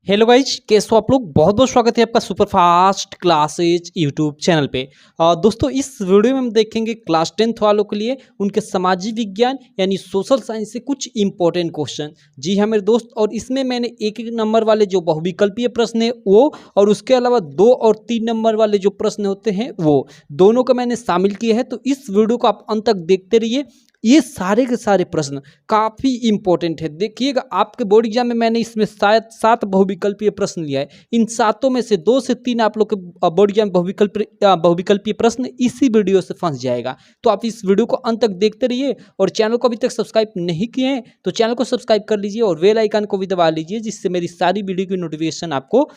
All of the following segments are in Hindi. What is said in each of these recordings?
हेलो गाइज, कैसे हो आप लोग। बहुत बहुत स्वागत है आपका super fast classes YouTube channel पे। दोस्तों, इस वीडियो में हम देखेंगे क्लास 10th वालों के लिए उनके सामाजिक विज्ञान यानी सोशल साइंस से कुछ इंपॉर्टेंट क्वेश्चन। जी हाँ मेरे दोस्त, और इसमें मैंने एक एक नंबर वाले जो बहुविकल्पीय प्रश्न है वो, और उसके अलावा 2 और 3 नंबर वाले जो प्रश्न होते हैं वो दोनों को मैंने शामिल किए हैं। तो इस वीडियो को आप अंत तक देखते रहिए। ये सारे के सारे प्रश्न काफ़ी इंपॉर्टेंट है। देखिएगा, आपके बोर्ड एग्जाम में मैंने इसमें शायद 7 बहुविकल्पीय प्रश्न लिया है। इन 7 में से 2 से 3 आप लोग के बोर्ड एग्जाम बहुविकल्पीय प्रश्न इसी वीडियो से फंस जाएगा। तो आप इस वीडियो को अंत तक देखते रहिए, और चैनल को अभी तक सब्सक्राइब नहीं किए हैं तो चैनल को सब्सक्राइब कर लीजिए और बेल आइकन को भी दबा लीजिए, जिससे मेरी सारी वीडियो की नोटिफिकेशन आपको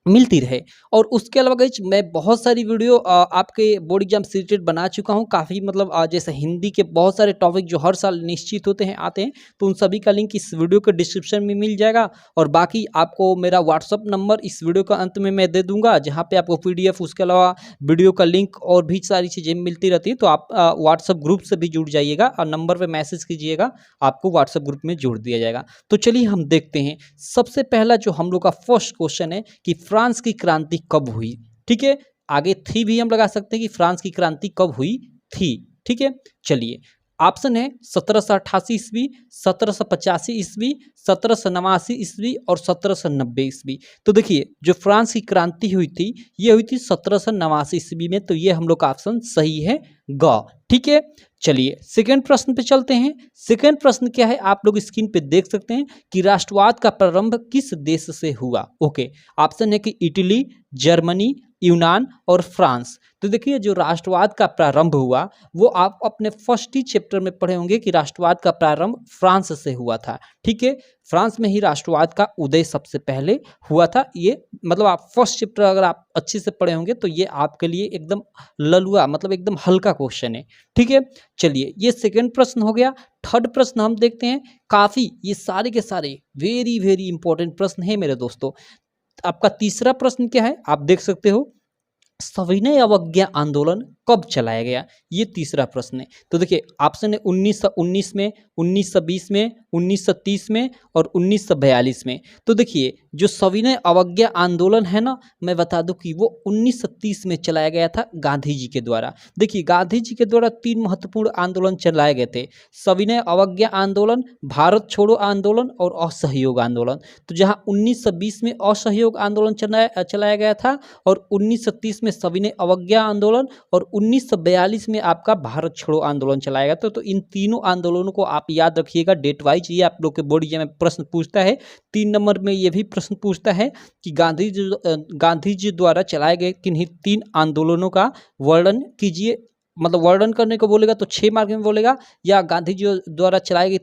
मिलती रहे। और उसके अलावा गाइज, मैं बहुत सारी वीडियो आपके बोर्ड एग्जाम से रिलेटेड बना चुका हूँ। काफ़ी मतलब जैसे हिंदी के बहुत सारे टॉपिक जो हर साल निश्चित होते हैं आते हैं, तो उन सभी का लिंक इस वीडियो के डिस्क्रिप्शन में मिल जाएगा। और बाकी आपको मेरा व्हाट्सअप नंबर इस वीडियो का अंत में मैं दे दूंगा, जहाँ पे आपको PDF, उसके अलावा वीडियो का लिंक और भी सारी चीज़ें मिलती रहती है। तो आप व्हाट्सअप ग्रुप से भी जुड़ जाइएगा और नंबर पर मैसेज कीजिएगा, आपको व्हाट्सअप ग्रुप में जोड़ दिया जाएगा। तो चलिए हम देखते हैं। सबसे पहला जो हम लोग का फर्स्ट क्वेश्चन है कि फ्रांस की क्रांति कब हुई। ठीक है, आगे थी भी हम लगा सकते हैं कि फ्रांस की क्रांति कब हुई थी। ठीक है, चलिए ऑप्शन है 1788 ईस्वी, 1785 ईस्वी, 1789 ईस्वी और 1790 ईस्वी। तो देखिए, जो फ्रांस की क्रांति हुई थी ये हुई थी 1789 ईस्वी में। तो ये हम लोग का ऑप्शन सही है, ग। ठीक है, चलिए सेकंड प्रश्न पे चलते हैं। सेकंड प्रश्न क्या है, आप लोग स्क्रीन पे देख सकते हैं कि राष्ट्रवाद का प्रारंभ किस देश से हुआ। ओके, ऑप्शन है कि इटली, जर्मनी, यूनान और फ्रांस। तो देखिए, जो राष्ट्रवाद का प्रारंभ हुआ वो आप अपने फर्स्ट ही चैप्टर में पढ़े होंगे कि राष्ट्रवाद का प्रारंभ फ्रांस से हुआ था। ठीक है, फ्रांस में ही राष्ट्रवाद का उदय सबसे पहले हुआ था। ये मतलब आप फर्स्ट चैप्टर अगर आप अच्छे से पढ़े होंगे तो ये आपके लिए एकदम ललुआ, मतलब एकदम हल्का क्वेश्चन है। ठीक है, चलिए ये सेकंड प्रश्न हो गया। थर्ड प्रश्न हम देखते हैं। काफी ये सारे के सारे वेरी वेरी इंपॉर्टेंट प्रश्न है मेरे दोस्तों। आपका तीसरा प्रश्न क्या है, आप देख सकते हो, सविनय अवज्ञा आंदोलन कब चलाया गया। ये तीसरा प्रश्न है। तो देखिए, ऑप्शन है 1919 में, 1920 में, 1930 में और 1942 में। तो देखिए, जो सविनय अवज्ञा आंदोलन है ना, मैं बता दूं कि वो 1930 में चलाया गया था गांधी जी के द्वारा। देखिए, गांधी जी के द्वारा 3 महत्वपूर्ण आंदोलन चलाए गए थे: सविनय अवज्ञा आंदोलन, भारत छोड़ो आंदोलन और असहयोग आंदोलन। तो जहाँ 1920 में असहयोग आंदोलन चलाया गया था, और 1930 में सविनय अवज्ञा आंदोलन, और 1942 में आपका भारत छोड़ो आंदोलन चलाया गया था। तो इन तीनों आंदोलनों को आप याद रखिएगा डेट वाइज। ये आप लोग के बोर्ड एग्जाम में प्रश्न पूछता है। 3 नंबर में ये भी प्रश्न पूछता है कि गांधी जी द्वारा चलाए गए किन्हीं 3 आंदोलनों का वर्णन कीजिए। मतलब वर्णन करने को बोलेगा तो 6 मार्क में बोलेगा, या गांधी जी द्वारा चलाए गए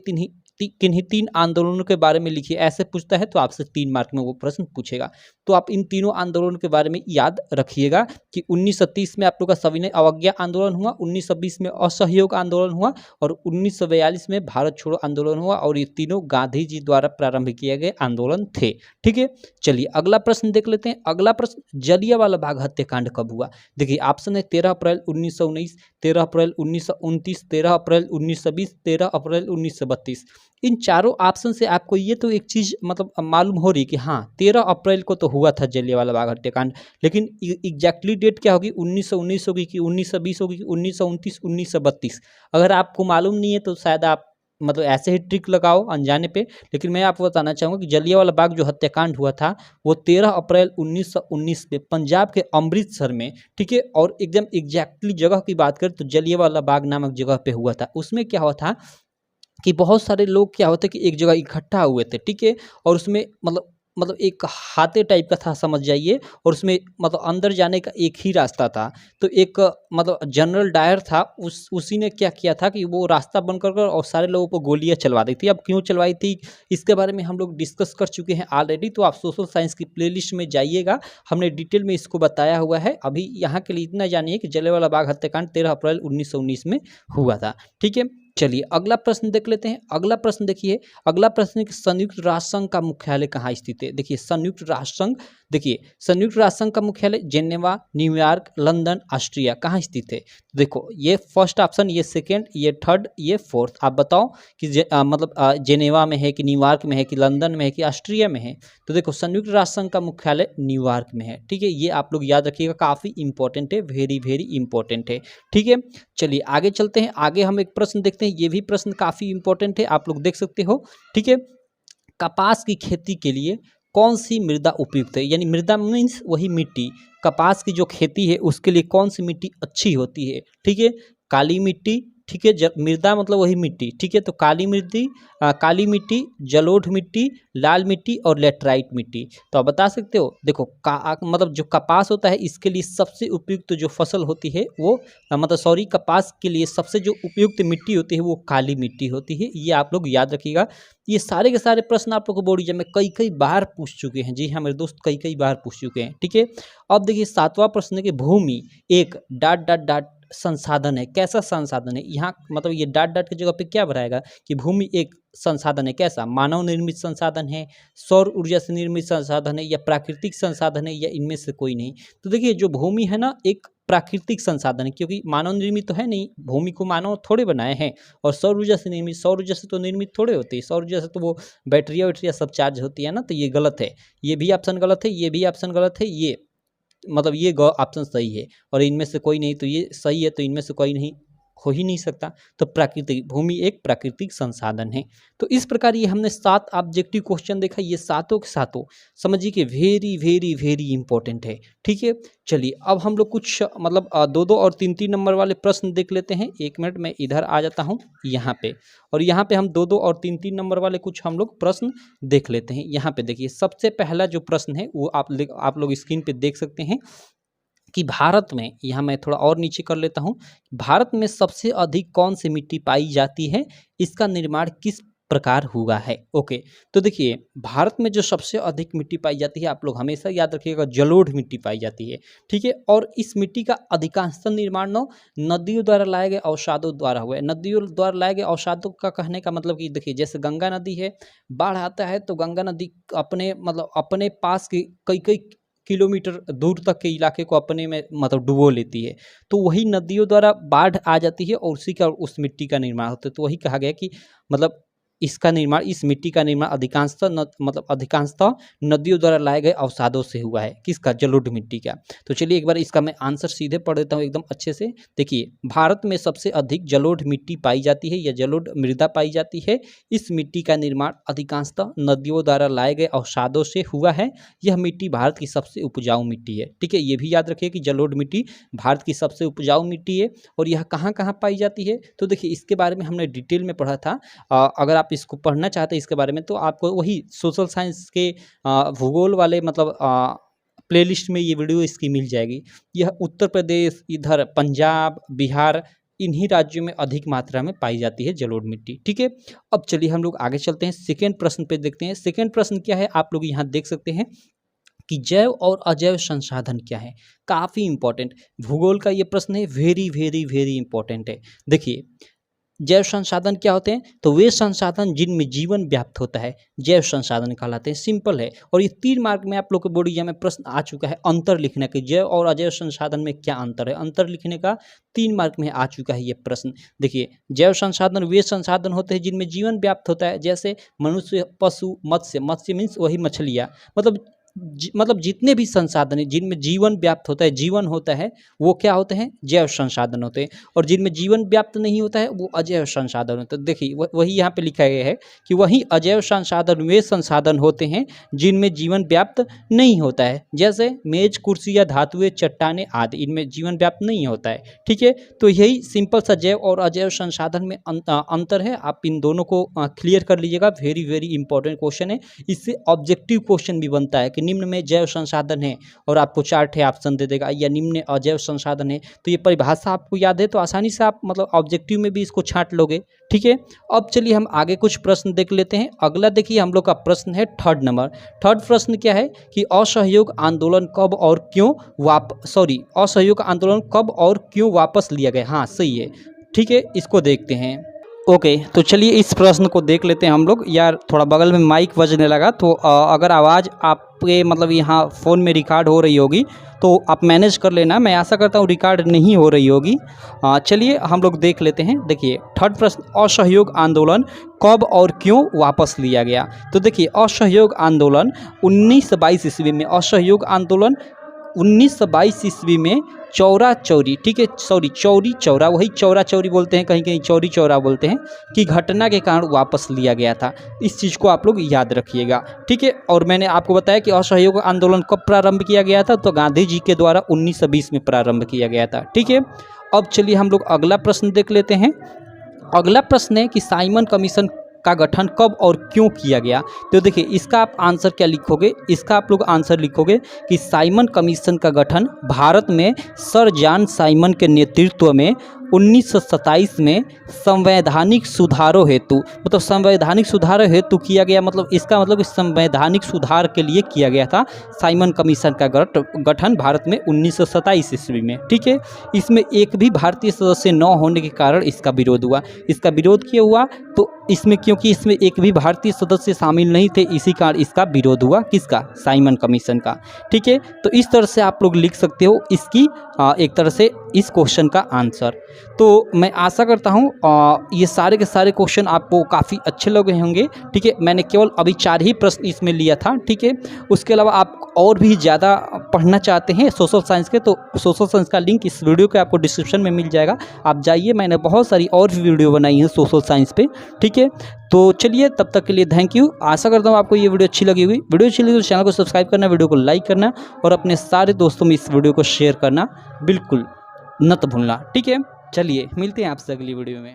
किन्हीं 3 आंदोलनों के बारे में लिखिए, ऐसे पूछता है तो आपसे 3 मार्क में वो प्रश्न पूछेगा। तो आप इन तीनों आंदोलनों के बारे में याद रखिएगा कि 1930 में आप लोग का सविनय अवज्ञा आंदोलन हुआ, 1920 में असहयोग आंदोलन हुआ और 1942 में भारत छोड़ो आंदोलन हुआ, और ये तीनों गांधी जी द्वारा प्रारंभ किए गए आंदोलन थे। ठीक है, चलिए अगला प्रश्न देख लेते हैं। अगला प्रश्न, जलियांवाला बाग हत्याकांड कब हुआ। देखिए, ऑप्शन है 13 अप्रैल 1919, 13 अप्रैल 1929, 13 अप्रैल 1920, 13 अप्रैल 1932। इन चारों ऑप्शन से आपको ये तो एक चीज़ मतलब मालूम हो रही कि हाँ 13 अप्रैल को तो हुआ था जलियांवाला बाग हत्याकांड, लेकिन एग्जैक्टली डेट क्या होगी, 1919 होगी कि 1920 होगी कि 1929, 1932। अगर आपको मालूम नहीं है तो शायद आप मतलब ऐसे ही ट्रिक लगाओ अनजाने पे। लेकिन मैं आपको बताना चाहूँगा कि जलियांवाला बाग जो हत्याकांड हुआ था वो 13 अप्रैल 1919 में पंजाब के अमृतसर में। ठीक है, और एकदम एग्जैक्टली जगह की बात करें तो जलियांवाला बाग नामक जगह पे हुआ था। उसमें क्या हुआ था कि बहुत सारे लोग क्या होते कि एक जगह इकट्ठा हुए थे। ठीक है, और उसमें मतलब एक हाथे टाइप का था समझ जाइए, और उसमें मतलब अंदर जाने का एक ही रास्ता था। तो एक मतलब जनरल डायर था, उसी ने क्या किया था कि वो रास्ता बंद कर और सारे लोगों को गोलियां चलवा दी थी। अब क्यों चलवाई थी इसके बारे में हम लोग डिस्कस कर चुके हैं ऑलरेडी। तो आप सोशल साइंस की प्लेलिस्ट में जाइएगा, हमने डिटेल में इसको बताया हुआ है। अभी यहाँ के लिए इतना जानिए कि जलियांवाला बाग हत्याकांड 13 अप्रैल 1919 में हुआ था। ठीक है, चलिए अगला प्रश्न देख लेते हैं। अगला प्रश्न देखिए, अगला प्रश्न है कि संयुक्त राष्ट्र संघ का मुख्यालय कहाँ स्थित है। देखिए संयुक्त राष्ट्र संघ, देखिए संयुक्त राष्ट्र संघ का मुख्यालय जेनेवा, न्यूयॉर्क, लंदन, ऑस्ट्रिया कहाँ स्थित है। देखो ये फर्स्ट ऑप्शन, ये सेकंड, ये थर्ड, ये फोर्थ। आप बताओ कि जेनेवा में है कि न्यूयॉर्क में है कि लंदन में है कि ऑस्ट्रिया में है। तो देखो संयुक्त राष्ट्र संघ का मुख्यालय न्यूयॉर्क में है। ठीक है, ये आप लोग याद रखिएगा, काफ़ी इंपॉर्टेंट है, वेरी वेरी इंपॉर्टेंट है। ठीक है, चलिए आगे चलते हैं। आगे हम एक प्रश्न देखते हैं, ये भी प्रश्न काफ़ी इंपॉर्टेंट है, आप लोग देख सकते हो। ठीक है, कपास की खेती के लिए कौन सी मृदा उपयुक्त है। यानी मृदा मीन्स वही मिट्टी, कपास की जो खेती है उसके लिए कौन सी मिट्टी अच्छी होती है। ठीक है, काली मिट्टी, ठीक है, मृदा मतलब वही मिट्टी। ठीक है, तो काली मिट्टी, जलोढ़ मिट्टी, लाल मिट्टी और लेटराइट मिट्टी। तो आप बता सकते हो। देखो मतलब जो कपास होता है इसके लिए सबसे उपयुक्त जो फसल होती है वो कपास के लिए सबसे जो उपयुक्त मिट्टी होती है वो काली मिट्टी होती है। ये आप लोग याद रखिएगा। ये सारे के सारे प्रश्न आप लोग को बोर्ड एग्जाम में कई बार पूछ चुके हैं। जी हाँ मेरे दोस्त, कई बार पूछ चुके हैं। ठीक है, अब देखिए 7वां प्रश्न है कि भूमि एक ... संसाधन है। कैसा संसाधन है। यहाँ मतलब ये ... की जगह पे क्या बनाएगा कि भूमि एक संसाधन है। कैसा, मानव निर्मित संसाधन है, सौर ऊर्जा से निर्मित संसाधन है, या प्राकृतिक संसाधन है, या इनमें से कोई नहीं। तो देखिए जो भूमि है ना एक प्राकृतिक संसाधन है, क्योंकि मानव निर्मित तो है नहीं, भूमि को मानव थोड़े बनाए हैं। और सौर ऊर्जा से निर्मित, सौर ऊर्जा से तो निर्मित थोड़े होती है, सौर ऊर्जा से तो वो बैटरिया सब चार्ज होती है ना। तो ये गलत है, ये भी ऑप्शन गलत है, ये भी ऑप्शन गलत है, ये ये ऑप्शन सही है। और इनमें से कोई नहीं, तो ये सही है, तो इनमें से कोई नहीं हो ही नहीं सकता। तो प्राकृतिक, भूमि एक प्राकृतिक संसाधन है। तो इस प्रकार ये हमने 7 ऑब्जेक्टिव क्वेश्चन देखा। ये सातों के सातों समझिए कि वेरी वेरी वेरी इंपॉर्टेंट है। ठीक है, चलिए अब हम लोग कुछ 2 और 3 नंबर वाले प्रश्न देख लेते हैं। 1 मिनट में इधर आ जाता हूँ यहाँ पे, और यहाँ पे हम 2 और 3 नंबर वाले कुछ हम लोग प्रश्न देख लेते हैं। यहाँ पे देखिए सबसे पहला जो प्रश्न है वो आप लोग स्क्रीन पे देख सकते हैं कि भारत में, यहाँ मैं थोड़ा और नीचे कर लेता हूँ, भारत में सबसे अधिक कौन सी मिट्टी पाई जाती है, इसका निर्माण किस प्रकार हुआ है। ओके, तो देखिए भारत में जो सबसे अधिक मिट्टी पाई जाती है, आप लोग हमेशा याद रखिएगा, जलोढ़ मिट्टी पाई जाती है। ठीक है, और इस मिट्टी का अधिकांशतः निर्माण नदियों द्वारा लाए गए अवसादों द्वारा हुआ है। नदियों द्वारा लाए गए अवसादों का कहने का मतलब कि देखिए जैसे गंगा नदी है, बाढ़ आता है तो गंगा नदी अपने पास के कई किलोमीटर दूर तक के इलाके को अपने में डुबो लेती है। तो वही नदियों द्वारा बाढ़ आ जाती है और उसी का उस मिट्टी का निर्माण होता है। तो वही कहा गया कि इसका निर्माण, इस मिट्टी का निर्माण अधिकांशतः नदियों द्वारा लाए गए अवसादों से हुआ है। किसका, जलोढ़ मिट्टी का। तो चलिए एक बार इसका मैं आंसर सीधे पढ़ देता हूँ एकदम अच्छे से। देखिए भारत में सबसे अधिक जलोढ़ मिट्टी पाई जाती है या जलोढ़ मृदा पाई जाती है। इस मिट्टी का निर्माण अधिकांशतः नदियों द्वारा लाए गए अवसादों से हुआ है। यह मिट्टी भारत की सबसे उपजाऊ मिट्टी है। ठीक है, ये भी याद रखिए कि जलोढ़ मिट्टी भारत की सबसे उपजाऊ मिट्टी है। और यह कहाँ कहाँ पाई जाती है, तो देखिए इसके बारे में हमने डिटेल में पढ़ा था। अगर आप इसको पढ़ना चाहते हैं इसके बारे में, तो आपको वही सोशल साइंस के भूगोल वाले प्लेलिस्ट में ये वीडियो इसकी मिल जाएगी। यह उत्तर प्रदेश, इधर पंजाब, बिहार, इन्हीं राज्यों में अधिक मात्रा में पाई जाती है जलोढ़ मिट्टी। ठीक है, अब चलिए हम लोग आगे चलते हैं, सेकेंड प्रश्न पे देखते हैं। सेकेंड प्रश्न क्या है, आप लोग यहाँ देख सकते हैं कि जैव और अजैव संसाधन क्या है। काफ़ी इंपॉर्टेंट भूगोल का ये प्रश्न है, वेरी वेरी वेरी इंपॉर्टेंट है। देखिए जैव संसाधन क्या होते हैं, तो वे संसाधन जिनमें जीवन व्याप्त होता है जैव संसाधन कहलाते हैं। सिंपल है। और ये 3 मार्क में आप लोग के बोर्ड एग्जाम में प्रश्न आ चुका है, अंतर लिखने के, जैव और अजैव संसाधन में क्या अंतर है, अंतर लिखने का 3 मार्क में आ चुका है ये प्रश्न। देखिए जैव संसाधन वे संसाधन होते हैं जिनमें जीवन व्याप्त होता है, जैसे मनुष्य, पशु, मत्स्य मीन्स वही मछलियाँ, जितने भी संसाधन है जिनमें जीवन व्याप्त होता है, जीवन होता है, वो क्या होते हैं, जैव संसाधन होते हैं। और जिनमें जीवन व्याप्त नहीं होता है वो अजैव संसाधन होते हैं। देखिए वही यहाँ पे लिखा गया है कि वही अजैव संसाधन वे संसाधन होते हैं जिनमें जीवन व्याप्त नहीं होता है, जैसे मेज, कुर्सी या धातुएं, चट्टानें आदि, इनमें जीवन व्याप्त नहीं होता है। ठीक है, तो यही सिंपल सा जैव और अजैव संसाधन में अंतर है। आप इन दोनों को क्लियर कर लीजिएगा, वेरी वेरी इंपॉर्टेंट क्वेश्चन है। इससे ऑब्जेक्टिव क्वेश्चन भी बनता है कि निम्न में जैव संसाधन है और आपको 4 ठे ऑप्शन दे देगा, या निम्न अजैव संसाधन है। तो ये परिभाषा आपको याद है तो आसानी से आप ऑब्जेक्टिव में भी इसको छांट लोगे। ठीक है, अब चलिए हम आगे कुछ प्रश्न देख लेते हैं। अगला देखिए हम लोग का प्रश्न है 3rd नंबर। 3rd प्रश्न क्या है कि असहयोग आंदोलन कब और क्यों असहयोग आंदोलन कब और क्यों वापस लिया गया। हाँ सही है। ठीक है, इसको देखते हैं। ओके, तो चलिए इस प्रश्न को देख लेते हैं हम लोग। यार थोड़ा बगल में माइक बजने लगा, तो अगर आवाज़ आपके मतलब यहाँ फ़ोन में रिकॉर्ड हो रही होगी तो आप मैनेज कर लेना। मैं आशा करता हूँ रिकॉर्ड नहीं हो रही होगी। चलिए हम लोग देख लेते हैं। देखिए थर्ड प्रश्न, असहयोग आंदोलन कब और क्यों वापस लिया गया? तो देखिए असहयोग आंदोलन 1922 ईस्वी में, असहयोग आंदोलन 1922 ईस्वी में चौरा चौरी, ठीक है, सॉरी चौरी चौरा, वही चौरा चौरी बोलते हैं, कहीं कहीं चौरी चौरा बोलते हैं, कि घटना के कारण वापस लिया गया था। इस चीज़ को आप लोग याद रखिएगा, ठीक है। और मैंने आपको बताया कि असहयोग आंदोलन कब प्रारंभ किया गया था, तो गांधी जी के द्वारा 1920 में प्रारंभ किया गया था, ठीक है। अब चलिए हम लोग अगला प्रश्न देख लेते हैं। अगला प्रश्न है कि साइमन कमीशन का गठन कब और क्यों किया गया? तो देखिए इसका आप आंसर क्या लिखोगे, इसका आप लोग आंसर लिखोगे कि साइमन कमीशन का गठन भारत में सर जॉन साइमन के नेतृत्व में 1927 में संवैधानिक सुधारों हेतु, मतलब संवैधानिक सुधारों हेतु किया गया। मतलब इसका मतलब इस संवैधानिक सुधार के लिए किया गया था साइमन कमीशन का गठन भारत में 1927 ईस्वी में, ठीक है। इसमें एक भी भारतीय सदस्य न होने के कारण इसका विरोध हुआ। इसका विरोध क्यों हुआ? तो इसमें क्योंकि इसमें एक भी भारतीय सदस्य शामिल नहीं थे, इसी कारण इसका विरोध हुआ। किसका? साइमन कमीशन का, ठीक है। तो इस तरह से आप लोग लिख सकते हो इसकी एक तरह से इस क्वेश्चन का आंसर। तो मैं आशा करता हूँ ये सारे के सारे क्वेश्चन आपको काफ़ी अच्छे लगे होंगे, ठीक है। मैंने केवल अभी 4 ही प्रश्न इसमें लिया था, ठीक है। उसके अलावा आप और भी ज़्यादा पढ़ना चाहते हैं सोशल साइंस के, तो सोशल साइंस का लिंक इस वीडियो के आपको डिस्क्रिप्शन में मिल जाएगा, आप जाइए। मैंने बहुत सारी और भी वीडियो बनाई हैं सोशल साइंस पे, ठीक है। तो चलिए तब तक के लिए थैंक यू। आशा करता हूँ आपको ये वीडियो अच्छी लगी होगी। वीडियो अच्छी लगी तो चैनल को सब्सक्राइब करना, वीडियो को लाइक करना और अपने सारे दोस्तों में इस वीडियो को शेयर करना बिल्कुल मत भूलना, ठीक है। चलिए मिलते हैं आपसे अगली वीडियो में।